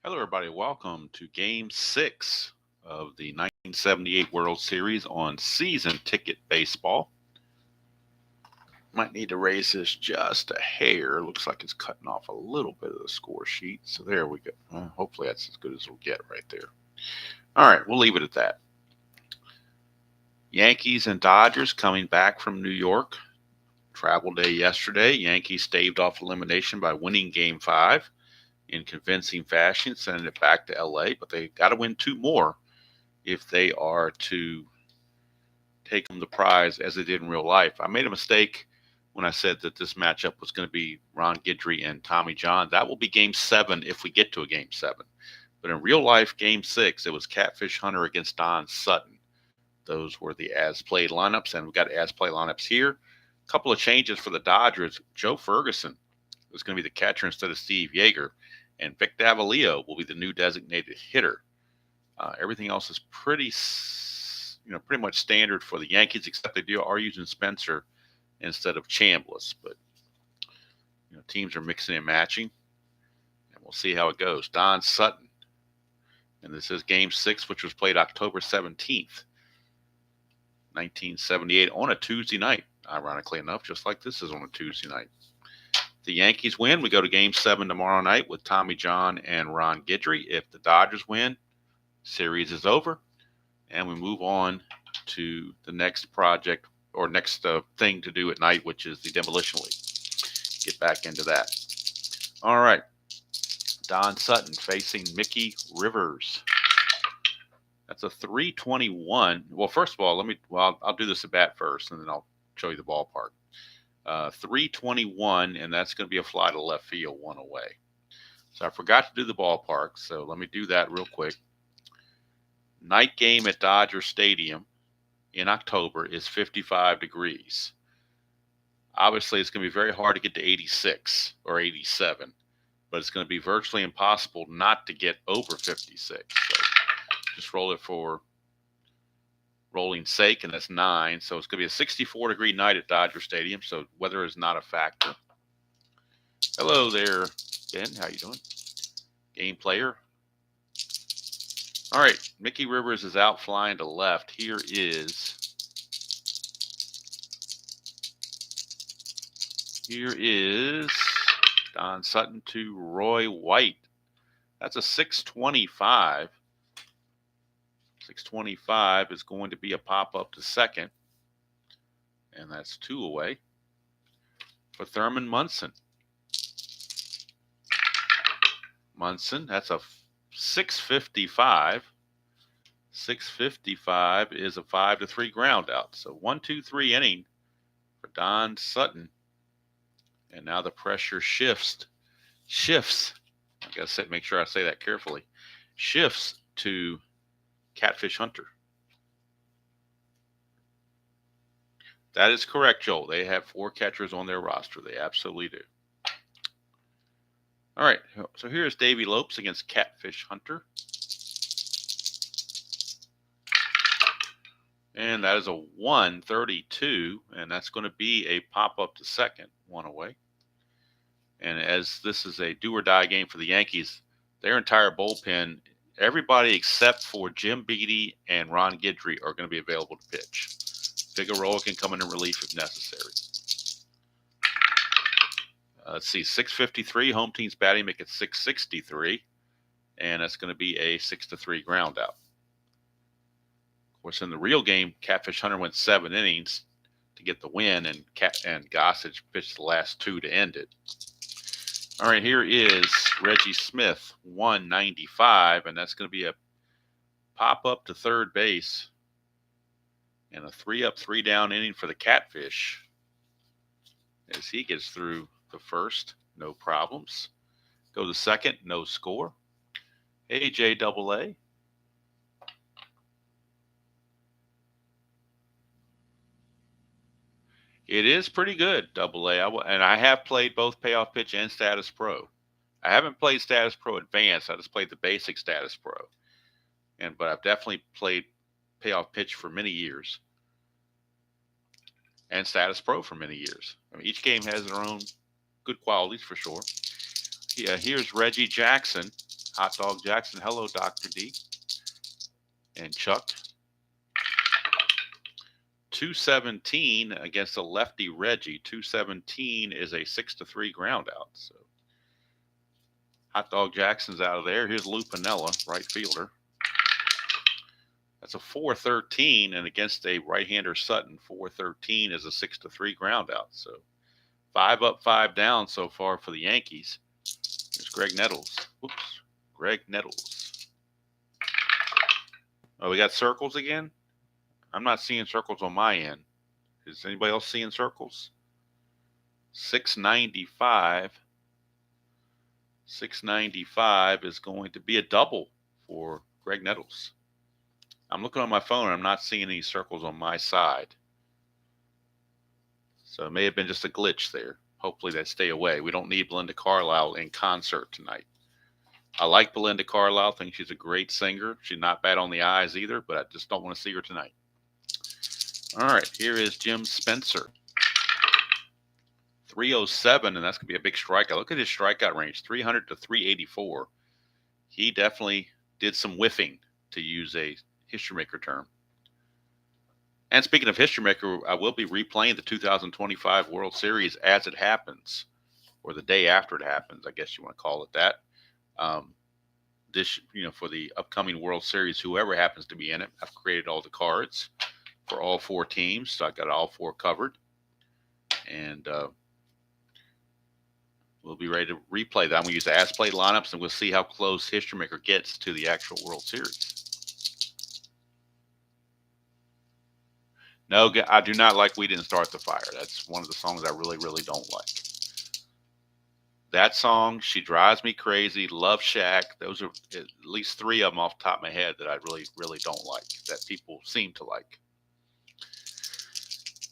Hello, everybody. Welcome to Game 6 of the 1978 World Series on Season Ticket Baseball. Might need to raise this just a hair. Looks like it's cutting off a little bit of the score sheet. So there we go. Hopefully that's as good as we'll get right there. All right, we'll leave it at that. Yankees and Dodgers coming back from New York. Travel day yesterday. Yankees staved off elimination by winning Game 5 in convincing fashion, sending it back to LA, but they got to win two more if they are to take home the prize as they did in real life. I made a mistake when I said that this matchup was going to be Ron Guidry and Tommy John. That will be Game 7 if we get to a Game 7. But in real life, Game 6, it was Catfish Hunter against Don Sutton. Those were the as-played lineups, and we've got as-play lineups here. A couple of changes for the Dodgers. Joe Ferguson is going to be the catcher instead of Steve Yeager, and Vic Davalillo will be the new designated hitter. Everything else is pretty much standard for the Yankees, except they are using Spencer instead of Chambliss. But teams are mixing and matching, and we'll see how it goes. Don Sutton, and this is Game 6, which was played October 17th, 1978, on a Tuesday night. Ironically enough, just like this is on a Tuesday night. If the Yankees win, we go to Game 7 tomorrow night with Tommy John and Ron Guidry. If the Dodgers win, series is over, and we move on to the next project or next thing to do at night, which is the Demolition League. Get back into that. All right. Don Sutton facing Mickey Rivers. That's a 321. Well, first of all, I'll do this at bat first, and then I'll show you the ballpark. 321, and that's going to be a fly to left field, one away. So I forgot to do the ballpark, so let me do that real quick. Night game at Dodger Stadium in October is 55 degrees. Obviously, it's going to be very hard to get to 86 or 87, but it's going to be virtually impossible not to get over 56. So just roll it for rolling sake, and that's 9. So it's going to be a 64-degree night at Dodger Stadium, so weather is not a factor. Hello there, Ben. How you doing? Game player. All right, Mickey Rivers is out flying to left. Here is Don Sutton to Roy White. That's a 625. 625 is going to be a pop-up to second, and that's 2 away for Thurman Munson. Munson, that's a 655. 655 is a 5-3 ground out. So 1-2-3 inning for Don Sutton. And now the pressure shifts. I gotta make sure I say that carefully. Shifts to Catfish Hunter. That is correct, Joel. They have 4 catchers on their roster. They absolutely do. All right, so here's Davey Lopes against Catfish Hunter. And that is a 132, and that's going to be a pop-up to second, 1 away. And as this is a do-or-die game for the Yankees, their entire bullpen, everybody except for Jim Beattie and Ron Guidry are going to be available to pitch. Figueroa can come in relief if necessary. Let's see, 653. Home team's batting make it 663, and that's going to be a 6-3 ground out. Of course, in the real game, Catfish Hunter went 7 innings to get the win, and Gossage pitched the last 2 to end it. All right, here is Reggie Smith, 195, and that's going to be a pop-up to third base and a 3-up, 3-down inning for the Catfish as he gets through the first, no problems. Go to second, no score. AJAA. It is pretty good, AA. And I have played both Payoff Pitch and Status Pro. I haven't played Status Pro Advanced. I just played the basic Status Pro. But I've definitely played Payoff Pitch for many years and Status Pro for many years. I mean, each game has their own good qualities for sure. Here's Reggie Jackson Hot Dog Jackson. Hello, Dr. D. And Chuck. 217 against a lefty Reggie. 217 is a 6-3 ground out. So Hot Dog Jackson's out of there. Here's Lou Piniella, right fielder. That's a 4-13, and against a right-hander Sutton, 4-13 is a 6-3 ground out. So 5 up, 5 down so far for the Yankees. There's Greg Nettles. Whoops, Greg Nettles. Oh, we got circles again? I'm not seeing circles on my end. Is anybody else seeing circles? 695. 695 is going to be a double for Greg Nettles. I'm looking on my phone and I'm not seeing any circles on my side. So it may have been just a glitch there. Hopefully they stay away. We don't need Belinda Carlisle in concert tonight. I like Belinda Carlisle. I think she's a great singer. She's not bad on the eyes either, but I just don't want to see her tonight. All right, here is Jim Spencer. 307, and that's going to be a big strikeout. Look at his strikeout range, 300 to 384. He definitely did some whiffing, to use a History Maker term. And speaking of History Maker, I will be replaying the 2025 World Series as it happens, or the day after it happens, I guess you want to call it that. This, for the upcoming World Series, whoever happens to be in it, I've created all the cards for all 4 teams, so I got all 4 covered, and we'll be ready to replay that. I'm going to use the as played lineups, and we'll see how close History Maker gets to the actual World Series. No, I do not like We Didn't Start the Fire. That's one of the songs I really, really don't like. That song, She Drives Me Crazy, Love Shack, those are at least 3 of them off the top of my head that I really, really don't like, that people seem to like.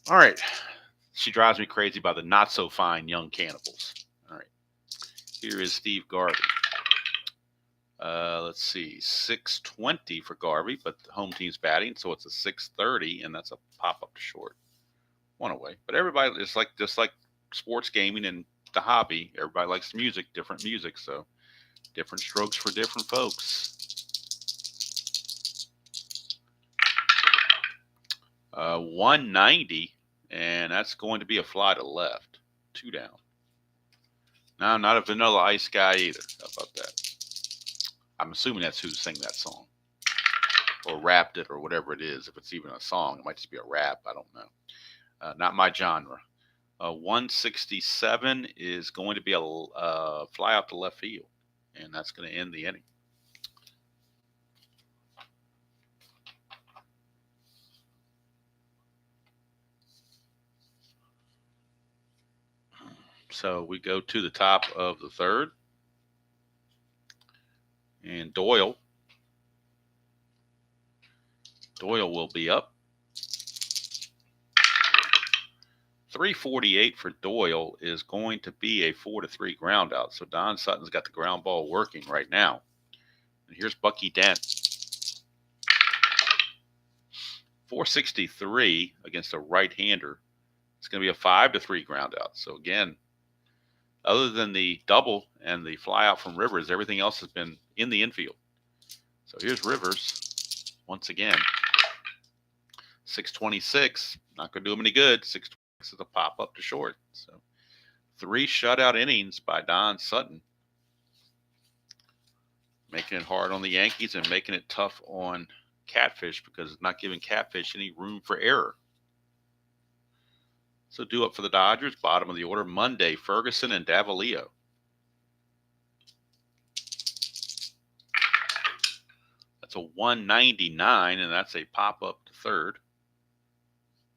All right. She Drives Me Crazy by the Not So Fine Young Cannibals. All right. Here is Steve Garvey. Let's see, 620 for Garvey, but the home team's batting, so it's a 630, and that's a pop up to short. 1 away. But everybody, it's like just like sports gaming and the hobby. Everybody likes music, different music, so different strokes for different folks. 190, and that's going to be a fly to left. 2 down. No, not a Vanilla Ice guy either. How about that? I'm assuming that's who sang that song, or rapped it, or whatever it is. If it's even a song, it might just be a rap. I don't know. Not my genre. 167 is going to be a fly out to left field, and that's going to end the inning. So we go to the top of the 3rd, and Doyle will be up. 348 for Doyle is going to be a 4-3 ground out. So Don Sutton's got the ground ball working right now. And here's Bucky Dent. 463 against a right-hander. It's going to be a 5-3 ground out. So again, other than the double and the fly out from Rivers, everything else has been in the infield. So here's Rivers once again. 626, not going to do him any good. 626 is a pop up to short. So 3 shutout innings by Don Sutton, making it hard on the Yankees and making it tough on Catfish, because it's not giving Catfish any room for error. So due up for the Dodgers, bottom of the order, Monday, Ferguson and Davalillo. That's a 199, and that's a pop-up to 3rd.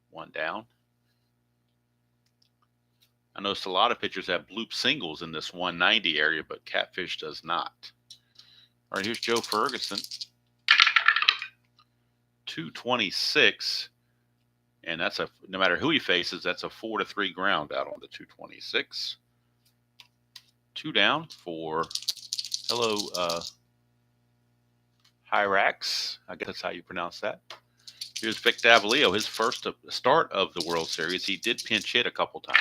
1 down. I noticed a lot of pitchers have bloop singles in this 190 area, but Catfish does not. All right, here's Joe Ferguson. 226. And that's no matter who he faces, that's a 4-3 ground out on the 226. 2 down for Hyrax. I guess that's how you pronounce that. Here's Vic Davalillo, his first start of the World Series. He did pinch hit a couple times.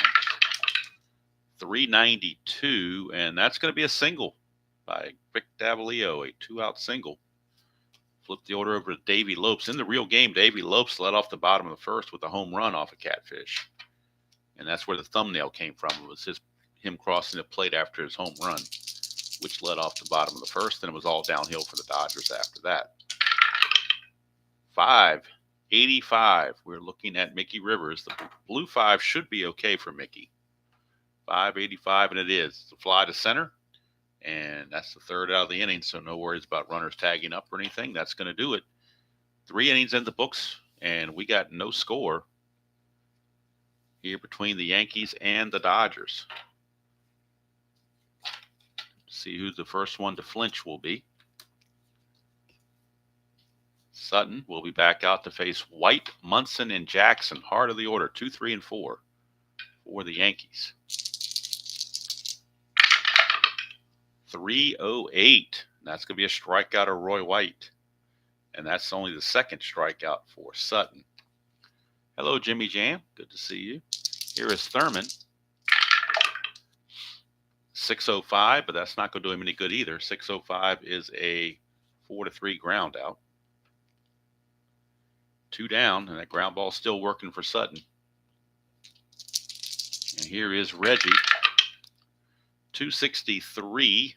392, and that's going to be a single by Rick Davalio, a 2-out single. Flip the order over to Davey Lopes. In the real game, Davey Lopes led off the bottom of the first with a home run off a catfish. And that's where the thumbnail came from. It was him crossing the plate after his home run, which led off the bottom of the first, and it was all downhill for the Dodgers after that. 585. We're looking at Mickey Rivers. The blue 5 should be okay for Mickey. 585, and it is. It's a fly to center, and that's the third out of the inning, so no worries about runners tagging up or anything. That's going to do it. 3 innings in the books, and we got no score here between the Yankees and the Dodgers. See who the first one to flinch will be. Sutton will be back out to face White, Munson, and Jackson. Heart of the order, 2, 3, and 4 for the Yankees. 308. That's going to be a strikeout of Roy White. And that's only the second strikeout for Sutton. Hello, Jimmy Jam. Good to see you. Here is Thurman. 605, but that's not going to do him any good either. 605 is a 4-3 ground out. 2 down, and that ground ball still working for Sutton. And here is Reggie. 263.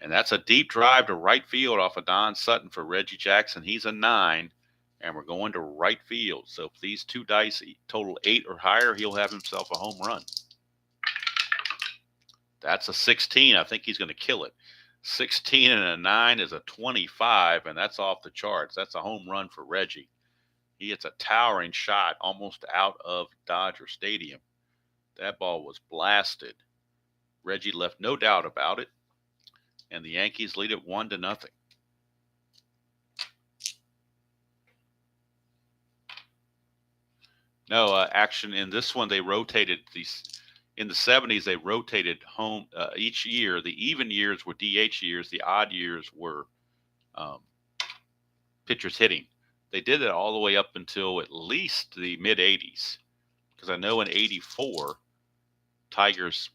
And that's a deep drive to right field off of Don Sutton for Reggie Jackson. He's a 9, and we're going to right field. So if these 2 dice total 8 or higher, he'll have himself a home run. That's a 16. I think he's going to kill it. 16 and a 9 is a 25, and that's off the charts. That's a home run for Reggie. He hits a towering shot almost out of Dodger Stadium. That ball was blasted. Reggie left no doubt about it, and the Yankees lead it 1-0. No action in this one. They rotated these. In the 70s, they rotated home each year. The even years were DH years. The odd years were pitchers hitting. They did it all the way up until at least the mid-'80s. Because I know in 84, Tigers,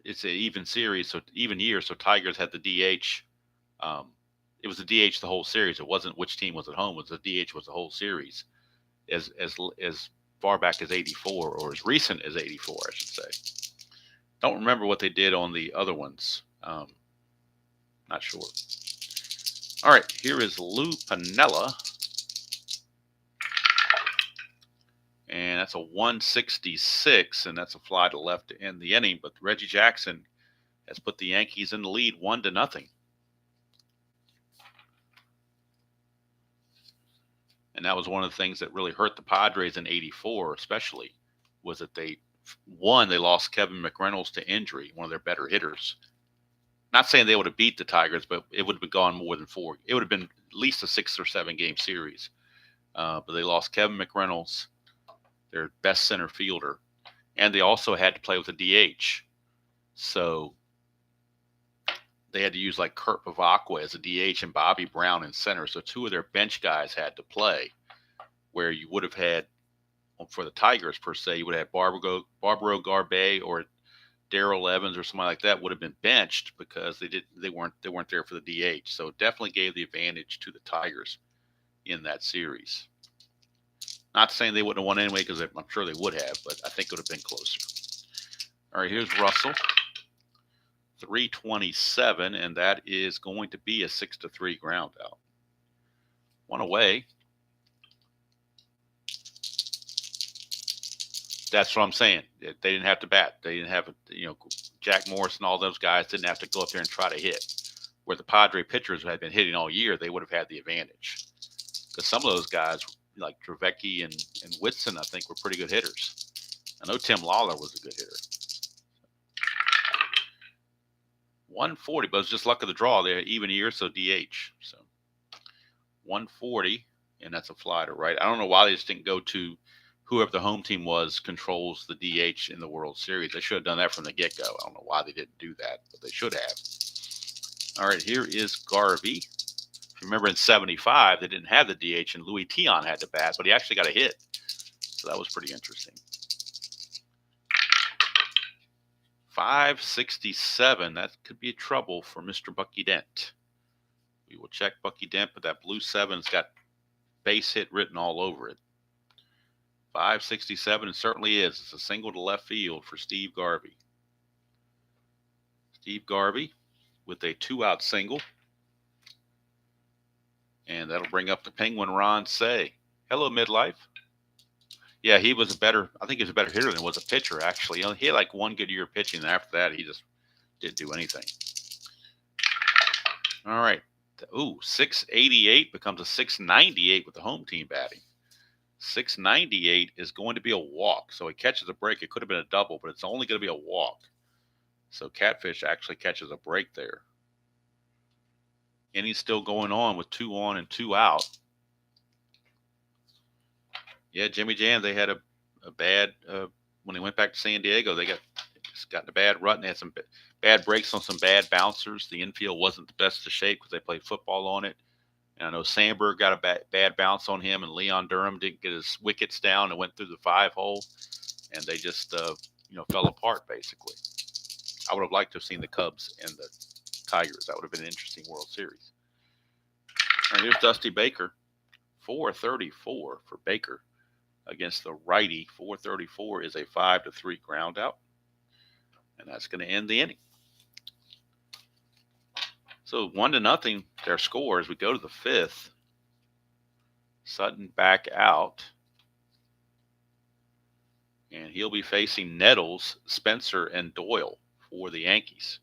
it's an even series, so even year, so Tigers had the DH. It was the DH the whole series. It wasn't which team was at home. It was the DH was the whole series. As far back as 84, or as recent as 84, I should say. Don't remember what they did on the other ones. Not sure. All right, here is Lou Piniella. And that's a 166, and that's a fly to left to end the inning. But Reggie Jackson has put the Yankees in the lead 1-0. And that was one of the things that really hurt the Padres in 84, especially, was that they lost Kevin McReynolds to injury, one of their better hitters. Not saying they would have beat the Tigers, but it would have gone more than 4. It would have been at least a 6 or 7 game series. But they lost Kevin McReynolds, their best center fielder, and they also had to play with a DH. So they had to use like Kurt Bavacqua as a DH and Bobby Brown in center. So 2 of their bench guys had to play, where you would have had, for the Tigers per se, you would have Barbaro Garbey or Darrell Evans or somebody like that would have been benched because they weren't there for the DH. So it definitely gave the advantage to the Tigers in that series. Not saying they wouldn't have won anyway, because I'm sure they would have, but I think it would have been closer. All right, here's Russell. 327, and that is going to be a 6-3 ground out. 1 away. That's what I'm saying. They didn't have to bat. They didn't have, Jack Morris and all those guys didn't have to go up there and try to hit. Where the Padre pitchers had been hitting all year, they would have had the advantage. Because some of those guys, like Trevecki and Whitson, I think were pretty good hitters. I know Tim Lawler was a good hitter. 140, but it was just luck of the draw there. Even year, so DH. So 140, and that's a fly to right. I don't know why they just didn't go to whoever the home team was controls the DH in the World Series. They should have done that from the get-go. I don't know why they didn't do that, but they should have. All right, here is Garvey. If you remember in 75, they didn't have the DH, and Louis Tion had to bat, but he actually got a hit. So that was pretty interesting. 567. That could be trouble for Mr. Bucky Dent. We will check Bucky Dent, but that blue 7's got base hit written all over it. 567, it certainly is. It's a single to left field for Steve Garvey. Steve Garvey with a 2-out single. And that'll bring up the Penguin Ron Cey. Hello, Midlife. Yeah, he was I think he was a better hitter than was a pitcher, actually. You know, he had like one good year pitching, and after that, he just didn't do anything. All right. Ooh, 688 becomes a 698 with the home team batting. 698 is going to be a walk. So he catches a break. It could have been a double, but it's only going to be a walk. So Catfish actually catches a break there. And he's still going on with 2 on and 2 out. Yeah, Jimmy Jam, they had a bad, when they went back to San Diego, they got in a bad rut, and they had some bad breaks on some bad bouncers. The infield wasn't the best of shape because they played football on it. And I know Sandberg got a bad bounce on him, and Leon Durham didn't get his wickets down and went through the 5-hole, and they just, fell apart, basically. I would have liked to have seen the Cubs and the Tigers. That would have been an interesting World Series. All right, here's Dusty Baker. 434 for Baker against the righty. 434 is a 5-3 ground out. And that's going to end the inning. So 1-0, their score as we go to the 5th. Sutton back out. And he'll be facing Nettles, Spencer, and Doyle for the Yankees.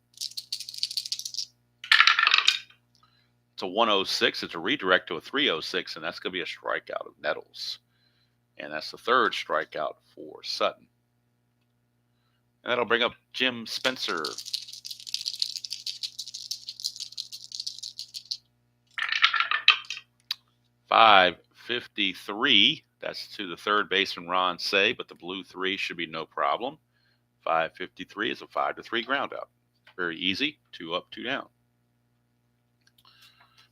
It's a 106. It's a redirect to a 306, and that's going to be a strikeout of Nettles. And that's the 3rd strikeout for Sutton. And that'll bring up Jim Spencer. .553. That's to the 3rd baseman Ron Cey, but the blue 3 should be no problem. 553 is a 5-3 ground out. Very easy. 2 up, 2 down.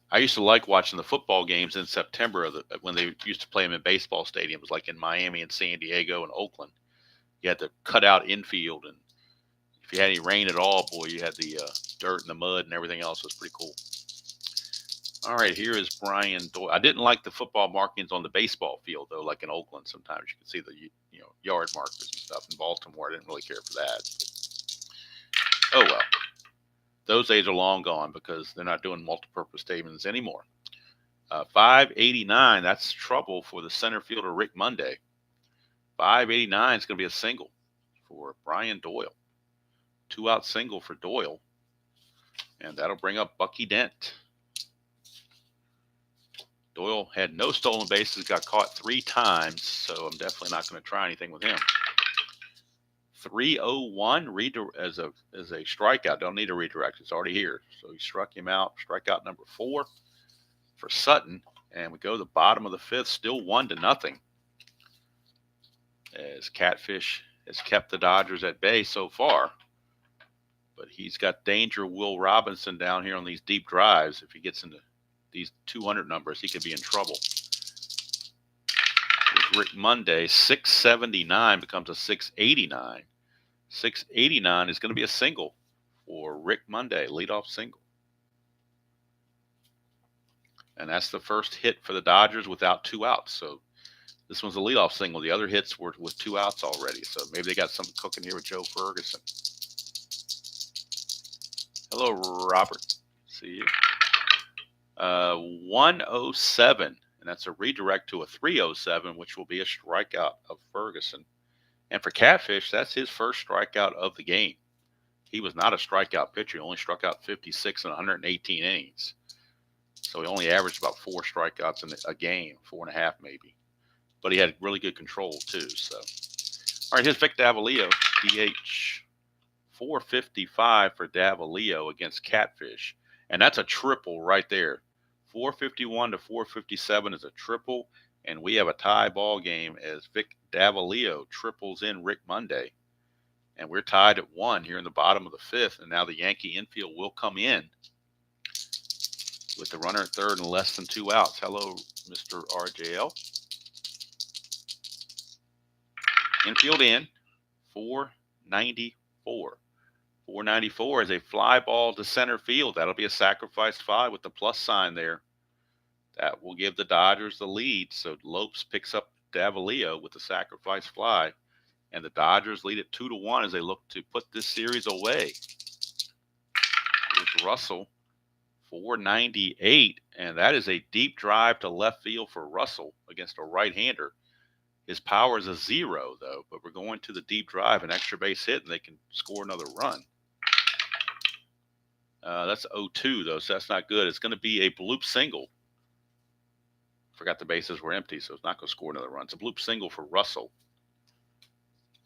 I used to like watching the football games in September when they used to play them in baseball stadiums, like in Miami and San Diego and Oakland. You had the cutout infield, and if you had any rain at all, boy, you had the dirt and the mud and everything else. It was pretty cool. All right, here is Brian Doyle. I didn't like the football markings on the baseball field, though, like in Oakland. Sometimes you can see the yard markers and stuff. In Baltimore, I didn't really care for that. But, oh, well. Those days are long gone because they're not doing multi-purpose stadiums anymore. 589, that's trouble for the center fielder Rick Monday. 589 is going to be a single for Brian Doyle. 2-out single for Doyle. And that'll bring up Bucky Dent. Doyle had no stolen bases, got caught 3 times, so I'm definitely not going to try anything with him. 301 as a strikeout. Don't need a redirect. It's already here. So he struck him out. Strikeout number 4 for Sutton. And we go to the bottom of the 5th, still 1-0. As Catfish has kept the Dodgers at bay so far. But he's got danger Will Robinson down here on these deep drives. If he gets into these 200 numbers, he could be in trouble. With Rick Monday, 679 becomes a 689. 689 is going to be a single for Rick Monday, leadoff single. And that's the first hit for the Dodgers without 2 outs. So this one's a leadoff single. The other hits were with 2 outs already. So maybe they got something cooking here with Joe Ferguson. Hello, Robert. See you. 107. And that's a redirect to a 307, which will be a strikeout of Ferguson. And for Catfish, that's his first strikeout of the game. He was not a strikeout pitcher. He only struck out 56 in 118 innings. So he only averaged about 4 strikeouts in a game, 4.5 maybe. But he had really good control too. So, all right, here's Vic Davalillo, DH. 455 for Davalillo against Catfish. And that's a triple right there. 451 to 457 is a triple. And we have a tie ball game as Vic Davalillo triples in Rick Monday. And we're tied at 1 here in the bottom of the 5th. And now the Yankee infield will come in with the runner at 3rd and less than 2 outs. Hello, Mr. RJL. Infield in, 494. 494 is a fly ball to center field. That'll be a sacrifice fly with the plus sign there. That will give the Dodgers the lead. So Lopes picks up Davalillo with the sacrifice fly. And the Dodgers lead it 2-1 as they look to put this series away. Here's Russell, 498. And that is a deep drive to left field for Russell against a right-hander. His power is a 0, though, but we're going to the deep drive, an extra base hit, and they can score another run. That's 0-2, though, so that's not good. It's going to be a bloop single. Forgot the bases were empty, so it's not going to score another run. It's a bloop single for Russell.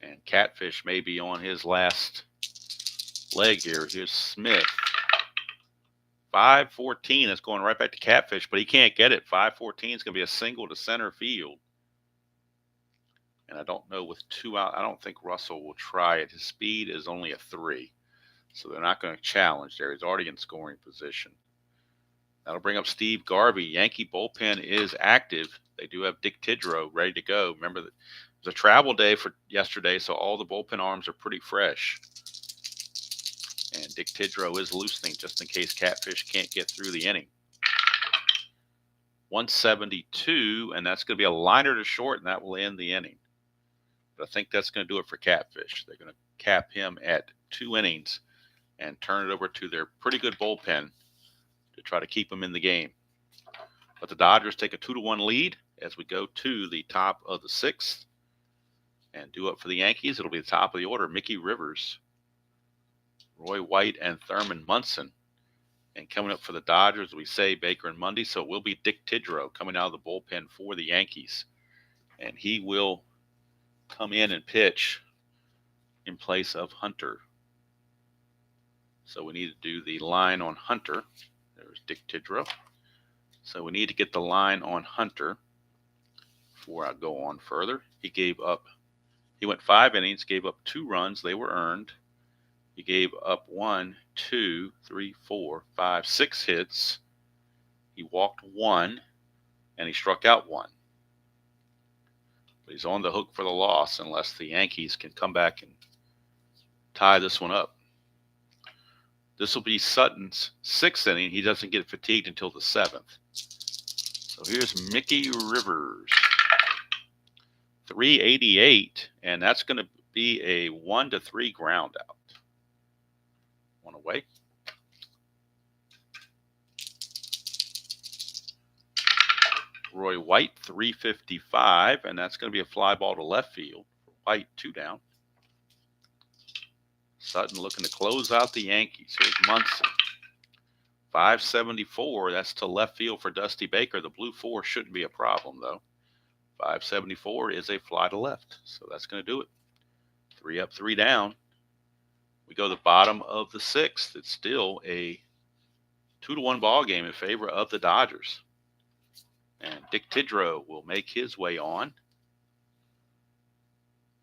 And Catfish may be on his last leg here. Here's Smith. 514, that's going right back to Catfish, but he can't get it. 514 is going to be a single to center field. And I don't know, with 2 out, I don't think Russell will try it. His speed is only a 3. So they're not going to challenge there. He's already in scoring position. That'll bring up Steve Garvey. Yankee bullpen is active. They do have Dick Tidrow ready to go. Remember, that it was a travel day for yesterday, so all the bullpen arms are pretty fresh. And Dick Tidrow is loosening just in case Catfish can't get through the inning. 172, and that's going to be a liner to short, and that will end the inning. But I think that's going to do it for Catfish. They're going to cap him at 2 innings and turn it over to their pretty good bullpen to try to keep him in the game. But the Dodgers take a 2-1 lead as we go to the top of the 6th. And due up for the Yankees, it'll be the top of the order. Mickey Rivers, Roy White, and Thurman Munson. And coming up for the Dodgers, we say Baker and Mundy. So it will be Dick Tidrow coming out of the bullpen for the Yankees. And he will come in and pitch in place of Hunter. So we need to do the line on Hunter. There's Dick Tidrow. So we need to get the line on Hunter before I go on further. He went 5 innings, gave up 2 runs. They were earned. He gave up 1, 2, 3, 4, 5, 6 hits. He walked 1, and he struck out 1. But he's on the hook for the loss unless the Yankees can come back and tie this one up. This will be Sutton's 6th inning. He doesn't get fatigued until the 7th. So here's Mickey Rivers. 388, and that's going to be a 1-3 ground out. 1 away. Roy White, 355, and that's going to be a fly ball to left field. White, 2 down. Sutton looking to close out the Yankees. Here's Munson. 574, that's to left field for Dusty Baker. The blue 4 shouldn't be a problem, though. 574 is a fly to left, so that's going to do it. 3 up, 3 down. We go to the bottom of the 6th. It's still a 2-1 ball game in favor of the Dodgers. And Dick Tidrow will make his way on.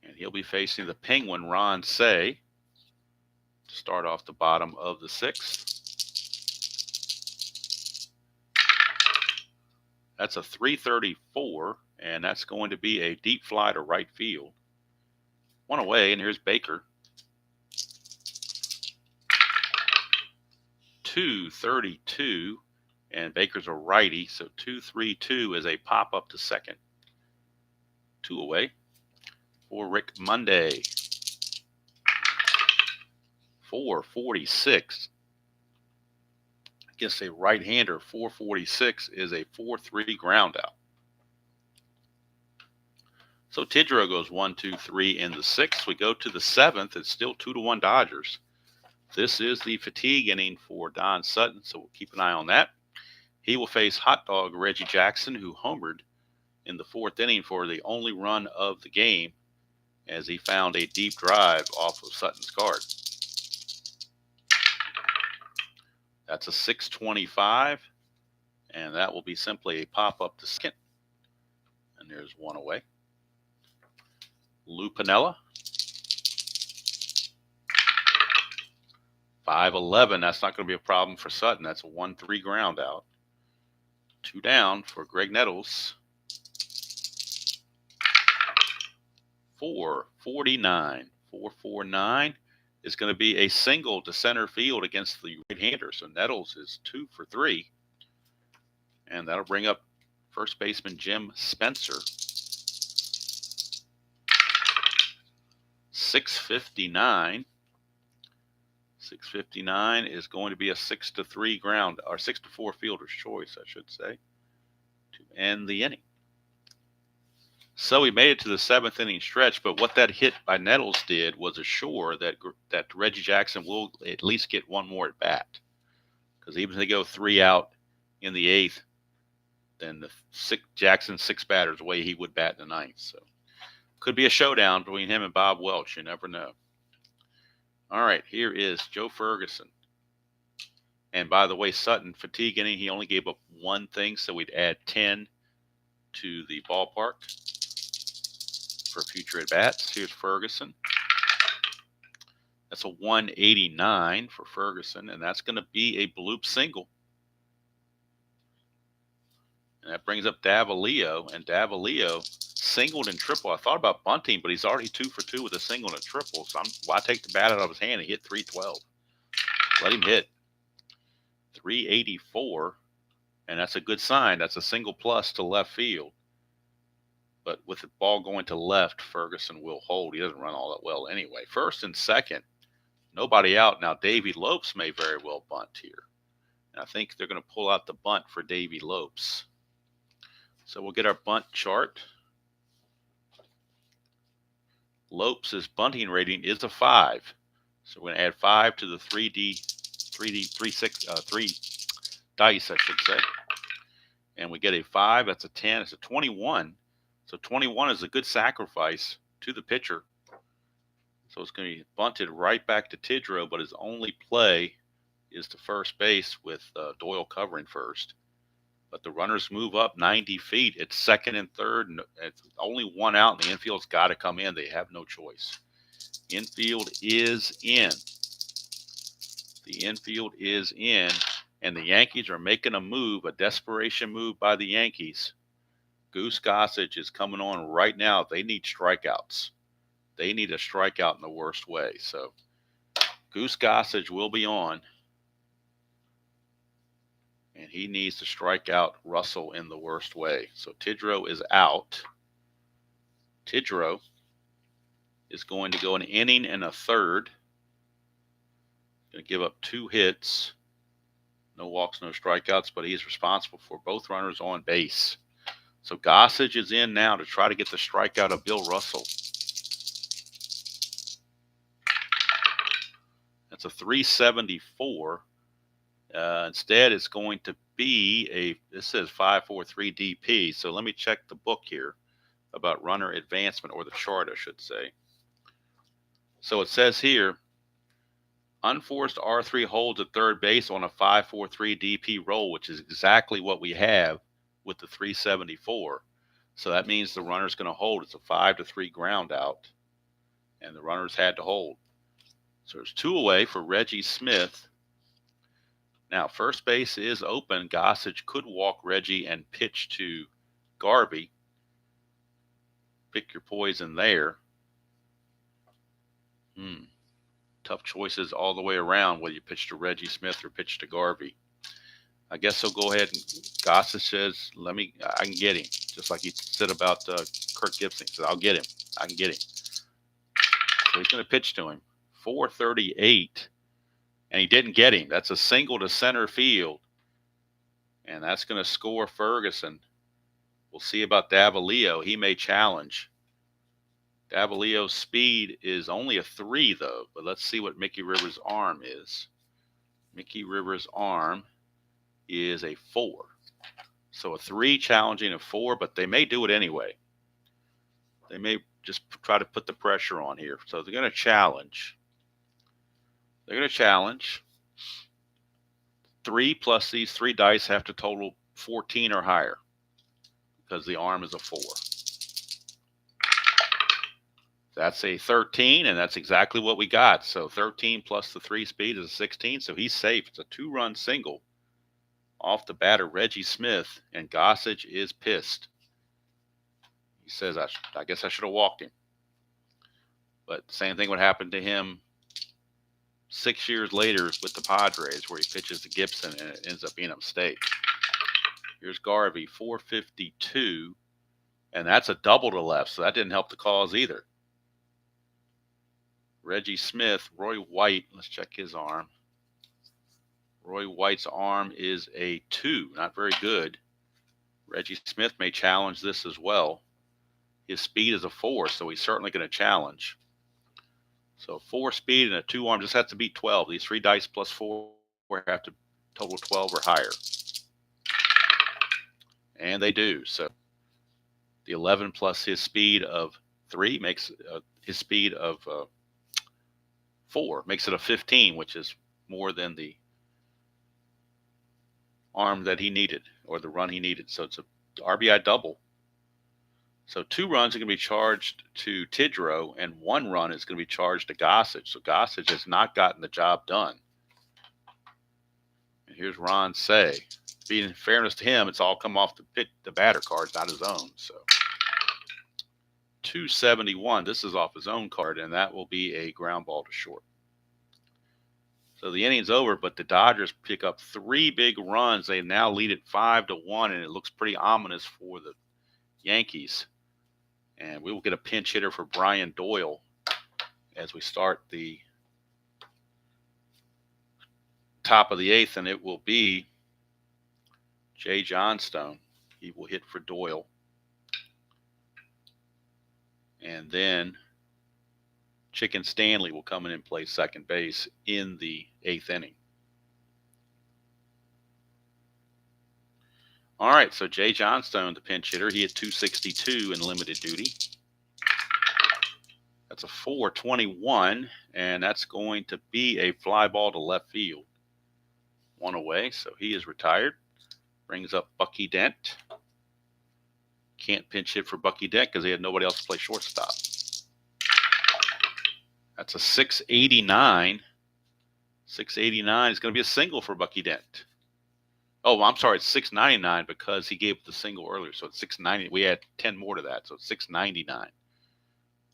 And he'll be facing the Penguin, Ron Cey, to start off the bottom of the 6th. That's a 334, and that's going to be a deep fly to right field. 1 away, and here's Baker. 232, and Baker's a righty, so 2-3-2 is a pop up to second. 2 away for Rick Monday. 446 against a right-hander. 446 is a 4-3 ground out. So Tidrow goes 1, 2, 3 in the 6th. We go to the 7th. It's still 2-1 Dodgers. This is the fatigue inning for Don Sutton, so we'll keep an eye on that. He will face hot dog Reggie Jackson, who homered in the 4th inning for the only run of the game as he found a deep drive off of Sutton's card. That's a 625, and that will be simply a pop-up to second. And there's 1 away. Lou Piniella. 511, that's not going to be a problem for Sutton. That's a 1-3 ground out. 2 down for Greg Nettles. 449. is going to be a single to center field against the right-hander. So Nettles is 2 for 3. And that'll bring up first baseman Jim Spencer. 659. 659 is going to be a 6-3 ground, or 6-4 fielder's choice, I should say, to end the inning. So we made it to the 7th inning stretch, but what that hit by Nettles did was assure that Reggie Jackson will at least get one more at bat. Because even if they go 3 out in the 8th, then Jackson's 6 batters away, he would bat in the 9th. So could be a showdown between him and Bob Welch. You never know. All right, here is Joe Ferguson. And by the way, Sutton, fatigue inning, he only gave up one thing, so we'd add 10 to the ballpark for future at-bats. Here's Ferguson. That's a 189 for Ferguson, and that's going to be a bloop single. And that brings up Davalillo, and Davalillo singled and triple. I thought about bunting, but he's already 2 for 2 with a single and a triple. So why take the bat out of his hand and hit 312? Let him hit 384, and that's a good sign. That's a single plus to left field. But with the ball going to left, Ferguson will hold. He doesn't run all that well anyway. First and second, nobody out. Now, Davey Lopes may very well bunt here. And I think they're going to pull out the bunt for Davey Lopes. So we'll get our bunt chart. Lopes' bunting rating is a 5. So we're going to add 5 to the 3 dice, I should say. And we get a 5. That's a 10. It's a 21. So 21 is a good sacrifice to the pitcher. So it's going to be bunted right back to Tidrow, but his only play is to first base with Doyle covering first. But the runners move up 90 feet. It's second and third. And it's only one out, and the infield's got to come in. They have no choice. Infield is in. The infield is in, and the Yankees are making a move, a desperation move by the Yankees. Goose Gossage is coming on right now. They need strikeouts. They need a strikeout in the worst way. So Goose Gossage will be on. And he needs to strike out Russell in the worst way. So Tidrow is out. Tidrow is going to go an inning and a third. Going to give up 2 hits. No walks, no strikeouts, but he's responsible for both runners on base. So Gossage is in now to try to get the strikeout of Bill Russell. That's a 374. Instead, it's going to be this says 543 DP. So let me check the book here about runner advancement, or the chart, I should say. So it says here, unforced R3 holds at third base on a 543 DP roll, which is exactly what we have with the 374. So that means the runner's going to hold. It's a 5-3 ground out, and the runners had to hold. So there's 2 away for Reggie Smith. Now, first base is open. Gossage could walk Reggie and pitch to Garvey. Pick your poison there. Tough choices all the way around, whether you pitch to Reggie Smith or pitch to Garvey. I guess he'll go ahead, and Gossage says, I can get him. Just like he said about Kirk Gibson. He said, I'll get him. I can get him. So he's going to pitch to him. 438. And he didn't get him. That's a single to center field. And that's going to score Ferguson. We'll see about Davalillo. He may challenge. Davalillo's speed is only a 3, though. But let's see what Mickey Rivers' arm is. Mickey Rivers' arm is a 4. So a 3 challenging a 4, but they may do it anyway. They may just try to put the pressure on here. So they're going to challenge. They're going to challenge. 3 plus these 3 dice have to total 14 or higher, because the arm is a 4. That's a 13, and that's exactly what we got. So 13 plus the 3 speed is a 16, so he's safe. It's a 2-run single off the batter, Reggie Smith, and Gossage is pissed. He says, I guess I should have walked him. But the same thing would happen to him 6 years later with the Padres, where he pitches to Gibson and it ends up being a mistake. Here's Garvey, 452, and that's a double to left, so that didn't help the cause either. Reggie Smith, Roy White, let's check his arm. Roy White's arm is a 2, not very good. Reggie Smith may challenge this as well. His speed is a 4, so he's certainly going to challenge. So 4 speed and a 2 arm just has to beat 12. These 3 dice plus 4 have to total 12 or higher. And they do. So the 11 plus his speed of 3 makes his speed of 4 makes it a 15, which is more than the arm that he needed, or the run he needed. So it's a RBI double. So 2 runs are going to be charged to Tidrow, and 1 run is going to be charged to Gossage. So Gossage has not gotten the job done. And here's Ron Cey. In fairness to him, it's all come off the batter cards, not his own. So 271. This is off his own card, and that will be a ground ball to short. So the inning's over, but the Dodgers pick up 3 big runs. They now lead it 5-1, and it looks pretty ominous for the Yankees. And we will get a pinch hitter for Brian Doyle as we start the top of the 8th, and it will be Jay Johnstone. He will hit for Doyle. And then Chicken Stanley will come in and play second base in the 8th inning. All right, so Jay Johnstone, the pinch hitter, he had 262 in limited duty. That's a 421, and that's going to be a fly ball to left field. 1 away, so he is retired. Brings up Bucky Dent. Can't pinch hit for Bucky Dent because he had nobody else to play shortstop. That's a 689. 689 is going to be a single for Bucky Dent. Oh, I'm sorry, it's 699 because he gave the single earlier. So it's 690. We add 10 more to that, so it's 699.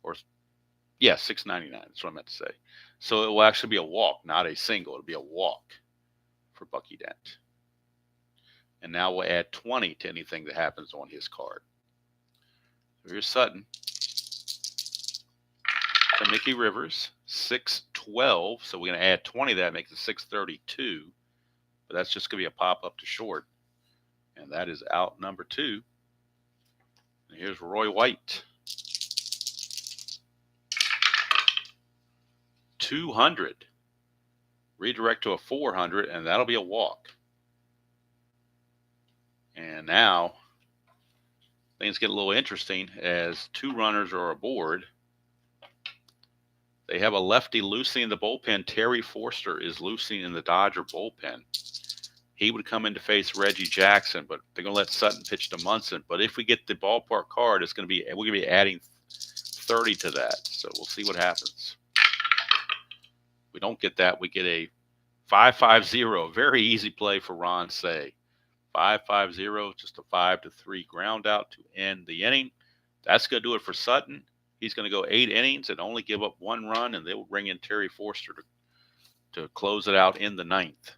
Or, yeah, 699. That's what I meant to say. So it will actually be a walk, not a single. It'll be a walk for Bucky Dent. And now we'll add 20 to anything that happens on his card. Here's Sutton. So Mickey Rivers, 612. So we're going to add 20 to that, makes it 632. But that's just going to be a pop-up to short. And that is out number 2. And here's Roy White. 200. Redirect to a 400, and that'll be a walk. And now things get a little interesting as 2 runners are aboard. They have a lefty loosing in the bullpen. Terry Forster is loosing in the Dodger bullpen. He would come in to face Reggie Jackson, but they're going to let Sutton pitch to Munson. But if we get the ballpark card, we're going to be adding 30 to that. So we'll see what happens. If we don't get that, we get a 5-5-0. Very easy play for Ron Cey. 5-5-0, just a 5-3 ground out to end the inning. That's going to do it for Sutton. He's going to go 8 innings and only give up 1 run, and they will bring in Terry Forster to close it out in the 9th.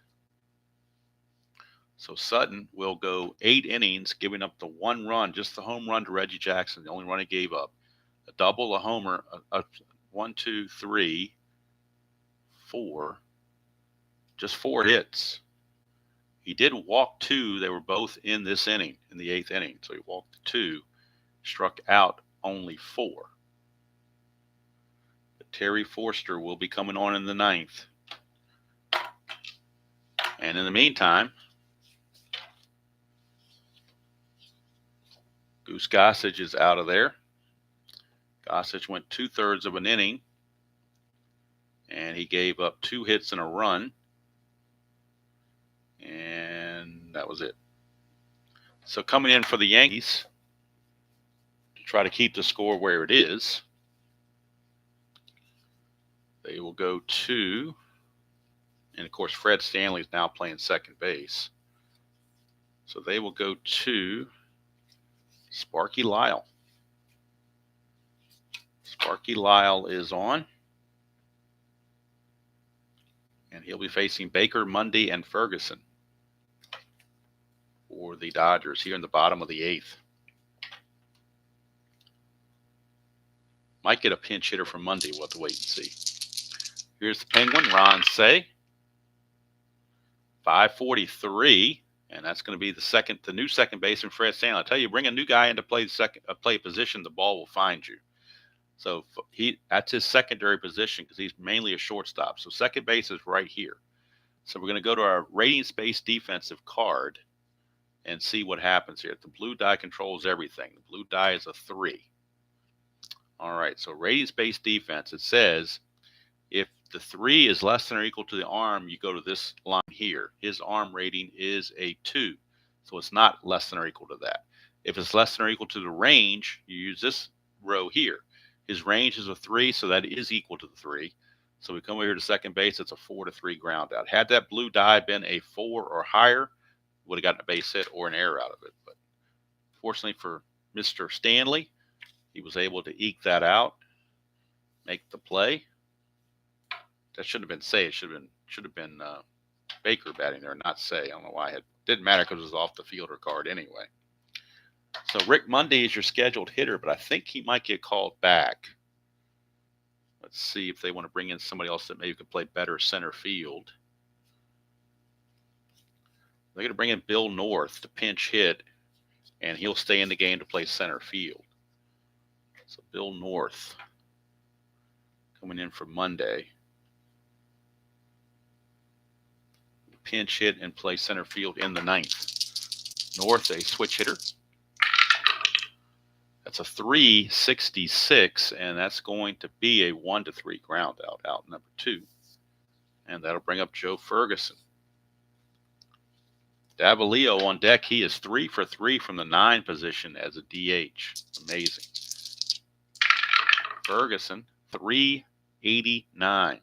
So Sutton will go 8 innings, giving up the 1 run, just the home run to Reggie Jackson, the only run he gave up. A double, a homer, a 1, 2, 3, 4, just 4 hits. He did walk 2. They were both in this inning, in the 8th inning. So he walked 2, struck out only 4. But Terry Forster will be coming on in the 9th. And in the meantime, Goose Gossage is out of there. Gossage went 2/3 of an inning, and he gave up 2 hits and a run. And that was it. So coming in for the Yankees to try to keep the score where it is, they will go to, and of course Fred Stanley is now playing second base. So they will go to Sparky Lyle. Sparky Lyle is on. And he'll be facing Baker, Mundy, and Ferguson for the Dodgers here in the bottom of the 8th. Might get a pinch hitter from Mundy. We'll have to wait and see. Here's the Penguin, Ron Cey. 543, and that's going to be the new second baseman, Fred Stanley. I tell you, bring a new guy into play position, the ball will find you. So that's his secondary position because he's mainly a shortstop. So second base is right here. So we're going to go to our ratings-based defensive card and see what happens here. The blue die controls everything. The blue die is a 3. All right, so ratings-based defense, it says if the 3 is less than or equal to the arm, you go to this line here. His arm rating is a 2, so it's not less than or equal to that. If it's less than or equal to the range, you use this row here. His range is a 3, so that is equal to the 3. So we come over here to second base, it's a 4-3 ground out. Had that blue die been a 4 or higher, would have gotten a base hit or an error out of it. But fortunately for Mr. Stanley, he was able to eke that out, make the play. That shouldn't have been Cey. It should have been Baker batting there, not Cey. I don't know why. It didn't matter because it was off the fielder card anyway. So Rick Mundy is your scheduled hitter, but I think he might get called back. Let's see if they want to bring in somebody else that maybe could play better center field. They're going to bring in Bill North to pinch hit, and he'll stay in the game to play center field. So Bill North coming in for Monday. Pinch hit and play center field in the 9th. North, a switch hitter. That's a 366, and that's going to be a 1-3 ground out number 2. And that'll bring up Joe Ferguson. Davalillo on deck. He is 3 for 3 from the 9 position as a DH. Amazing. Ferguson, 389.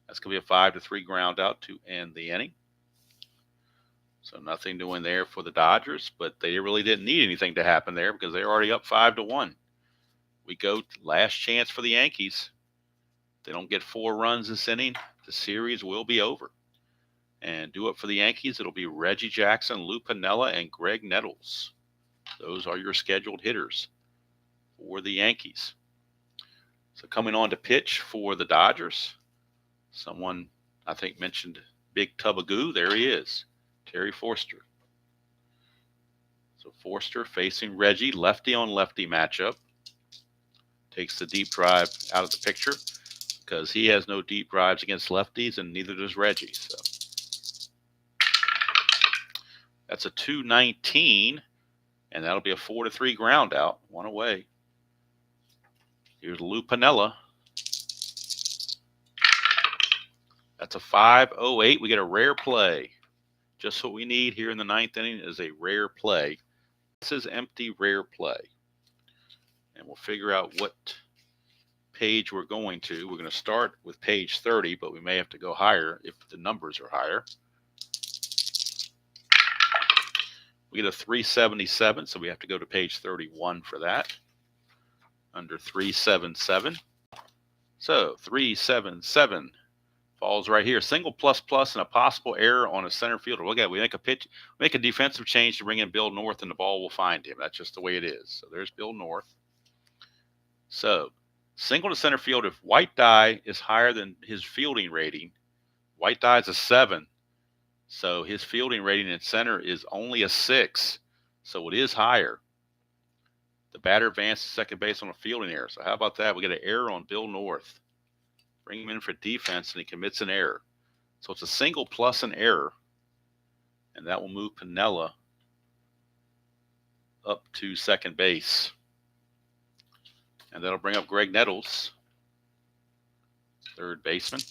That's going to be a 5-3 ground out to end the inning. So nothing doing there for the Dodgers, but they really didn't need anything to happen there because they're already up 5-1. We go to last chance for the Yankees. If they don't get 4 runs this inning, the series will be over. And do it for the Yankees, it'll be Reggie Jackson, Lou Piniella, and Greg Nettles. Those are your scheduled hitters for the Yankees. So coming on to pitch for the Dodgers, someone I think mentioned Big Tub of Goo. There he is, Terry Forster. So Forster facing Reggie, lefty on lefty matchup. Takes the deep drive out of the picture because he has no deep drives against lefties, and neither does Reggie. So that's a 219, and that'll be a 4-3 ground out, 1 away. Here's Lou Piniella. That's a 508. We get a rare play. Just what we need here in the 9th inning is a rare play. This is empty rare play. And we'll figure out what page we're going to. We're going to start with page 30, but we may have to go higher if the numbers are higher. We get a 377, so we have to go to page 31 for that. Under 377. So 377 falls right here. Single plus plus and a possible error on a center fielder. Look at it. We make a defensive change to bring in Bill North, and the ball will find him. That's just the way it is. So there's Bill North. So single to center field. If white die is higher than his fielding rating, white die is a 7. So his fielding rating in center is only a 6. So it is higher. The batter advances to second base on a fielding error. So how about that? We get an error on Bill North. Bring him in for defense, and he commits an error. So it's a single plus an error, and that will move Piniella up to second base. And that'll bring up Greg Nettles, third baseman.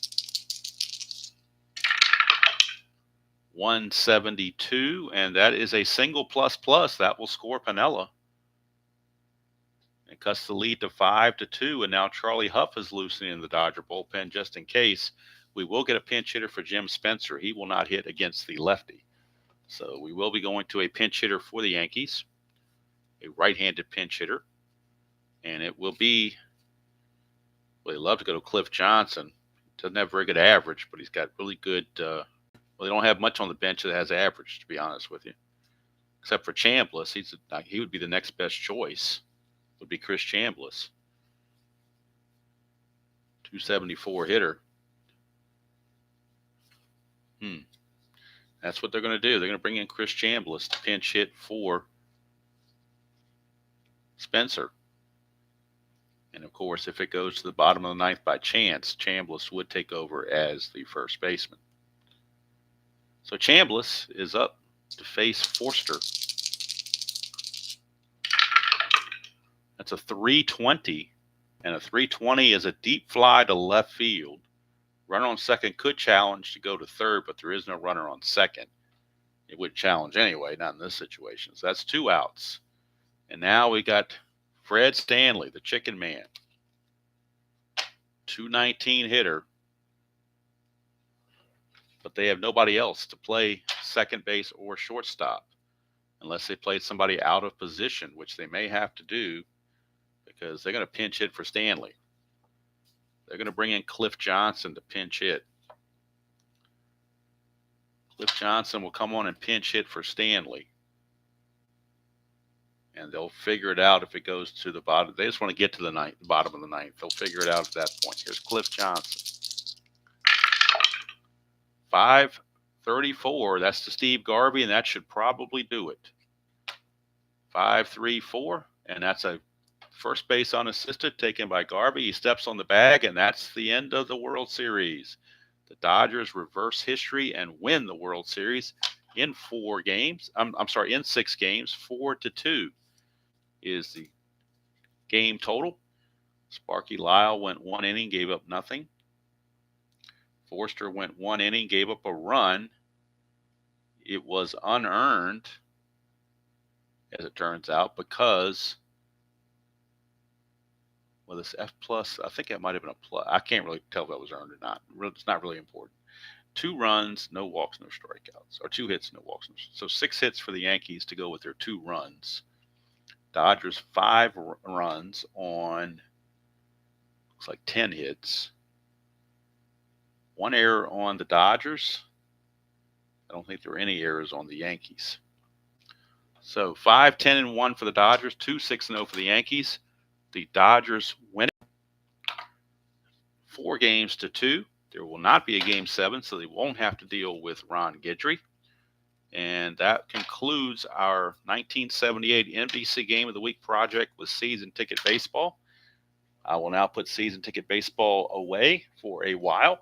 172, and that is a single plus plus. That will score Piniella. It cuts the lead to 5-2, and now Charlie Huff is loosening the Dodger bullpen just in case. We will get a pinch hitter for Jim Spencer. He will not hit against the lefty. So we will be going to a pinch hitter for the Yankees, a right-handed pinch hitter. And it will be, well, they love to go to Cliff Johnson. Doesn't have very good average, but he's got really good. Well, they don't have much on the bench that has average, to be honest with you, except for Chambliss. He would be the next best choice. Would be Chris Chambliss, 274 hitter. That's what they're going to do. They're going to bring in Chris Chambliss to pinch hit for Spencer. And of course, if it goes to the bottom of the ninth by chance, Chambliss would take over as the first baseman. So Chambliss is up to face Forster. That's a 320, and a 320 is a deep fly to left field. Runner on second could challenge to go to third, but there is no runner on second. It would challenge anyway, not in this situation. So that's 2 outs. And now we got Fred Stanley, the chicken man. 219 hitter. But they have nobody else to play second base or shortstop unless they played somebody out of position, which they may have to do because they're going to pinch hit for Stanley. They're going to bring in Cliff Johnson to pinch hit. Cliff Johnson will come on and pinch hit for Stanley. And they'll figure it out if it goes to the bottom. They just want to get to the bottom of the ninth. They'll figure it out at that point. Here's Cliff Johnson. 5-34. That's to Steve Garvey, and that should probably do it. 5-3-4, and that's a first base unassisted taken by Garvey. He steps on the bag, and that's the end of the World Series. The Dodgers reverse history and win the World Series in 4 games. In 6 games. 4-2 is the game total. Sparky Lyle went 1 inning, gave up nothing. Forster went 1 inning, gave up a run. It was unearned, as it turns out, because this F plus, I think it might have been a plus. I can't really tell if that was earned or not. It's not really important. 2 runs, no walks, no strikeouts, or 2 hits, no walks. So 6 hits for the Yankees to go with their 2 runs. Dodgers 5 runs on, looks like 10 hits. 1 error on the Dodgers. I don't think there were any errors on the Yankees. So 5-10-1 for the Dodgers, 2-6-0 for the Yankees. The Dodgers win it 4-2. There will not be a game 7, so they won't have to deal with Ron Guidry. And that concludes our 1978 NBC Game of the Week project with Season Ticket Baseball. I will now put Season Ticket Baseball away for a while.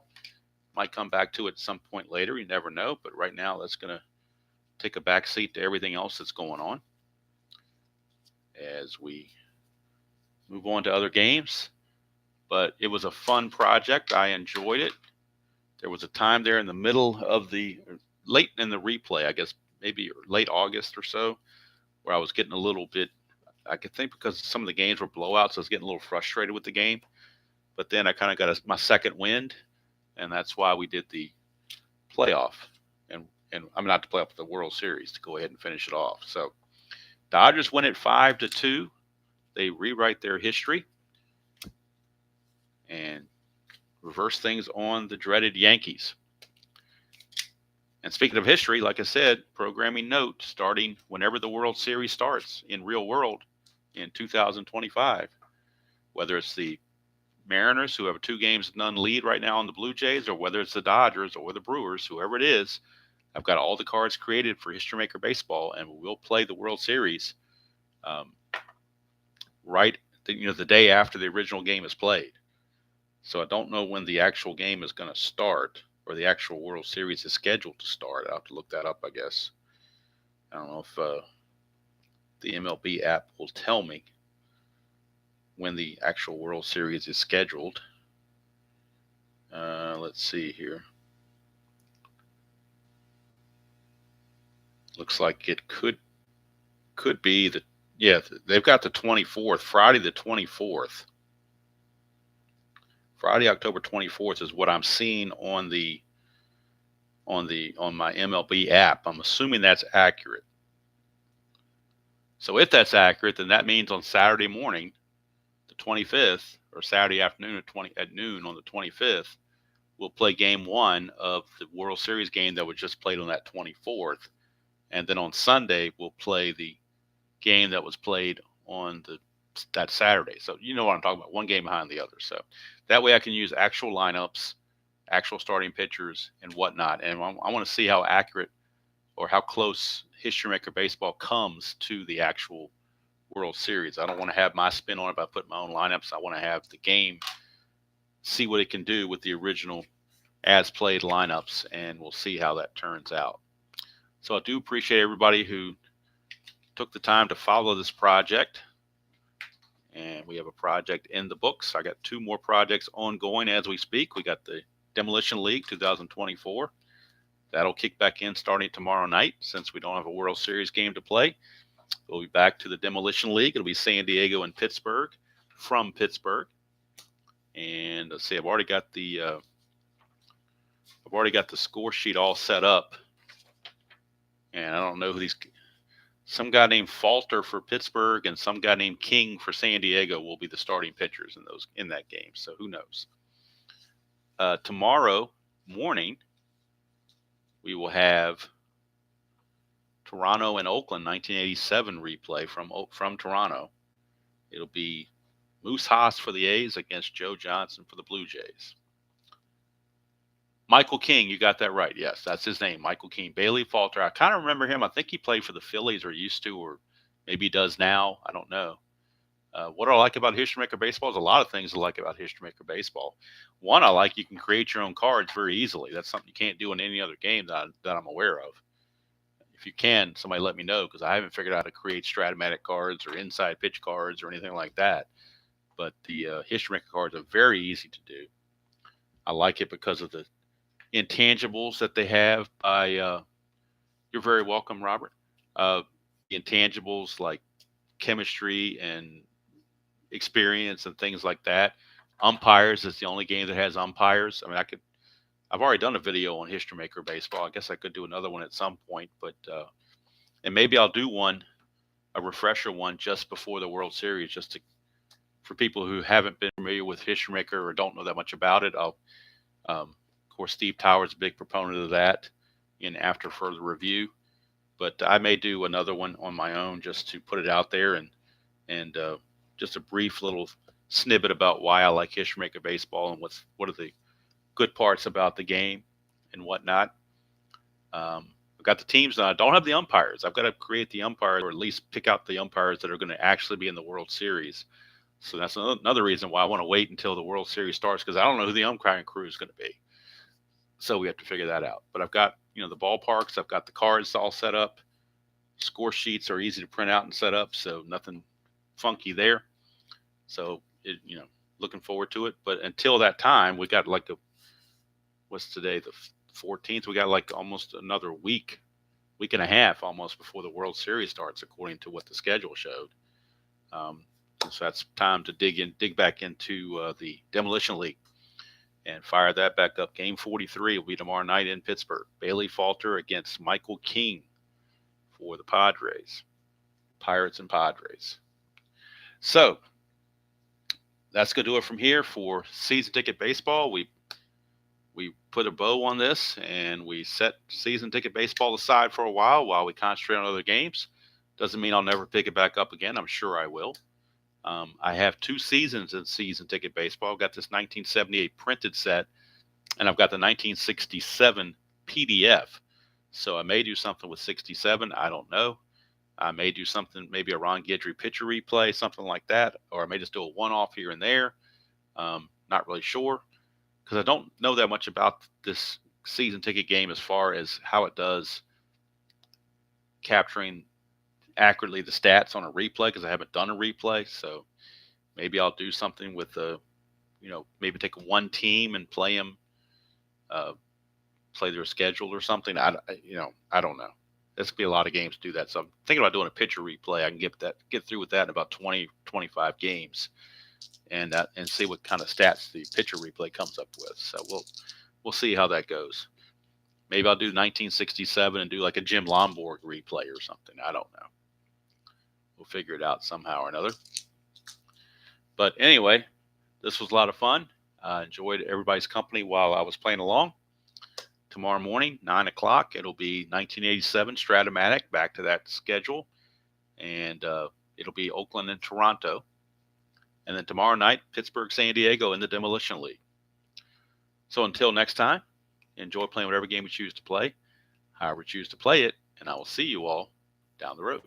Might come back to it at some point later. You never know. But right now, that's going to take a back seat to everything else that's going on as we move on to other games. But it was a fun project. I enjoyed it. There was a time there in the middle of late in the replay, I guess maybe late August or so, where I was getting a little bit, I could think because some of the games were blowouts, I was getting a little frustrated with the game. But then I kind of got my second wind, and that's why we did the playoff. And I'm not to play up the World Series to go ahead and finish it off. So Dodgers win it 5-2. They rewrite their history and reverse things on the dreaded Yankees. And speaking of history, like I said, programming note, starting whenever the World Series starts in real world in 2025, whether it's the Mariners, who have a 2-0 lead right now on the Blue Jays, or whether it's the Dodgers or the Brewers, whoever it is, I've got all the cards created for History Maker Baseball, and we'll play the World Series the day after the original game is played. So I don't know when the actual game is going to start, or the actual World Series is scheduled to start. I'll have to look that up, I guess. I don't know if the MLB app will tell me when the actual World Series is scheduled. Let's see here. Looks like it could be they've got the 24th, Friday the 24th. Friday, October 24th is what I'm seeing on my MLB app. I'm assuming that's accurate. So if that's accurate, then that means on Saturday morning, the 25th, or Saturday afternoon at noon on the 25th, we'll play game one of the World Series game that was just played on that 24th. And then on Sunday, we'll play the game that was played on that Saturday. So you know what I'm talking about, one game behind the other. So that way I can use actual lineups, actual starting pitchers, and whatnot. And I want to see how accurate or how close History Maker Baseball comes to the actual World Series. I don't want to have my spin on it by putting my own lineups. I want to have the game see what it can do with the original as played lineups, and we'll see how that turns out. So I do appreciate everybody who took the time to follow this project. And we have a project in the books. I got 2 more projects ongoing as we speak. We got the Demolition League 2024. That'll kick back in starting tomorrow night since we don't have a World Series game to play. We'll be back to the Demolition League. It'll be San Diego and Pittsburgh from Pittsburgh. And let's see, I've already got the score sheet all set up. And I don't know who these. Some guy named Falter for Pittsburgh and some guy named King for San Diego will be the starting pitchers in that game. So who knows? Tomorrow morning, we will have Toronto and Oakland 1987 replay from Toronto. It'll be Moose Haas for the A's against Joe Johnson for the Blue Jays. Michael King, you got that right. Yes, that's his name, Michael King. Bailey Falter, I kind of remember him. I think he played for the Phillies or used to, or maybe he does now. I don't know. What I like about History Maker Baseball is a lot of things I like about History Maker Baseball. One, I like you can create your own cards very easily. That's something you can't do in any other game that I'm aware of. If you can, somebody let me know, because I haven't figured out how to create Stratomatic cards or inside pitch cards or anything like that. But the History Maker cards are very easy to do. I like it because of the intangibles that they have by you're very welcome, Robert. Intangibles like chemistry and experience and things like that. Umpires is the only game that has umpires. I mean, I've already done a video on History Maker Baseball. I guess I could do another one at some point, but and maybe I'll do a refresher one just before the World Series, for people who haven't been familiar with History Maker or don't know that much about it. Of course, Steve Towers is a big proponent of that in After Further Review, but I may do another one on my own just to put it out there and just a brief little snippet about why I like History Maker Baseball and what are the good parts about the game and whatnot. I've got the teams now. I don't have the umpires. I've got to create the umpires, or at least pick out the umpires that are going to actually be in the World Series. So that's another reason why I want to wait until the World Series starts, because I don't know who the umpiring crew is going to be. So we have to figure that out. But I've got, the ballparks. I've got the cards all set up. Score sheets are easy to print out and set up, so nothing funky there. So, looking forward to it. But until that time, we got what's today, the 14th? We got like almost another week and a half almost before the World Series starts, according to what the schedule showed. So that's time to dig back into the Demolition League and fire that back up. Game 43 will be tomorrow night in Pittsburgh. Bailey Falter against Michael King for the Padres. Pirates and Padres. So that's going to do it from here for Season Ticket Baseball. We put a bow on this, and we set Season Ticket Baseball aside for a while we concentrate on other games. Doesn't mean I'll never pick it back up again. I'm sure I will. I have 2 seasons in Season Ticket Baseball. I've got this 1978 printed set, and I've got the 1967 PDF. So I may do something with 67. I don't know. I may do something, maybe a Ron Guidry pitcher replay, something like that, or I may just do a one-off here and there. Not really sure, because I don't know that much about this season ticket game as far as how it does capturing accurately the stats on a replay, because I haven't done a replay. So maybe I'll do something with maybe take one team and play them, play their schedule or something. I don't know. There's gonna be a lot of games to do that. So I'm thinking about doing a pitcher replay. I can get through with that in about 20, 25 games, and see what kind of stats the pitcher replay comes up with. So we'll see how that goes. Maybe I'll do 1967 and do like a Jim Lomborg replay or something. I don't know. We'll figure it out somehow or another. But anyway, this was a lot of fun. Enjoyed everybody's company while I was playing along. Tomorrow morning, 9 o'clock, it'll be 1987 Stratomatic, back to that schedule. And it'll be Oakland and Toronto. And then tomorrow night, Pittsburgh, San Diego in the Demolition League. So until next time, enjoy playing whatever game you choose to play, however you choose to play it, and I will see you all down the road.